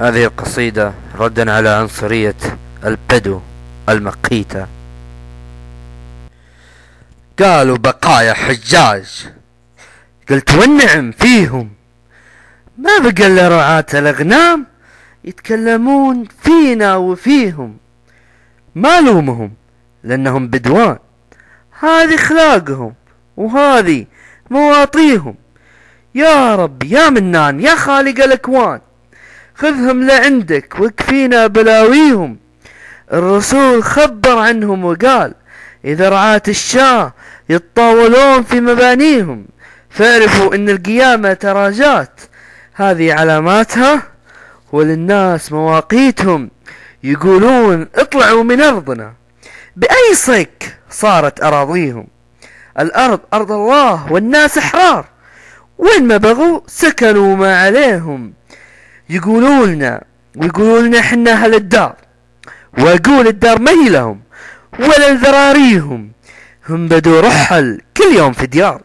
هذه القصيدة ردا على عنصرية البدو المقيتة. قالوا بقايا حجاج، قلت والنعم فيهم، ما بقى الا رعاة الأغنام يتكلمون فينا وفيهم. ما لومهم لأنهم بدوان، هذه اخلاقهم وهذه مواطيهم. يا رب يا منان يا خالق الأكوان، خذهم لعندك واكفينا بلاويهم. الرسول خبر عنهم وقال إذا رعاة الشاه يتطاولون في مبانيهم فاعرفوا إن القيامة تراجات، هذه علاماتها وللناس مواقيتهم. يقولون اطلعوا من أرضنا، بأي صك صارت أراضيهم. الأرض أرض الله والناس أحرار، وين ما بغوا سكنوا ما عليهم. يقولون حنا أهل الدار، وأقول الدار ما هي لهم ولا ذراريهم. هم بدو رحل كل يوم في ديار،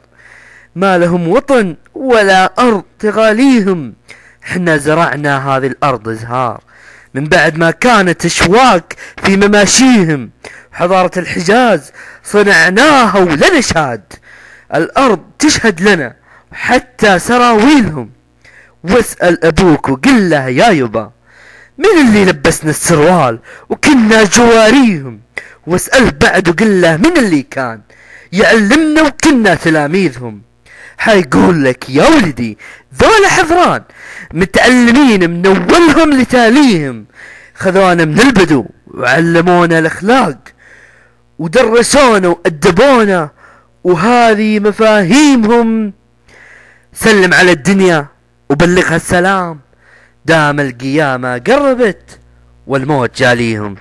ما لهم وطن ولا أرض تغاليهم. حنا زرعنا هذه الأرض زهار من بعد ما كانت أشواق في مماشيهم. حضارة الحجاز صنعناها ولنا شهد، الأرض تشهد لنا حتى سراويلهم. واسأل أبوك وقل له يا يبا من اللي لبسنا السروال وكنا جواريهم. واسأل بعد وقل له من اللي كان يعلمنا وكنا تلاميذهم. حيقول لك يا ولدي ذولا حضران متعلمين من أولهم لتاليهم. خذونا من البدو وعلمونا الأخلاق ودرسونا وأدبونا، وهذه مفاهيمهم. سلم على الدنيا وبلغها السلام، دام القيامة قربت والموت جاليهم.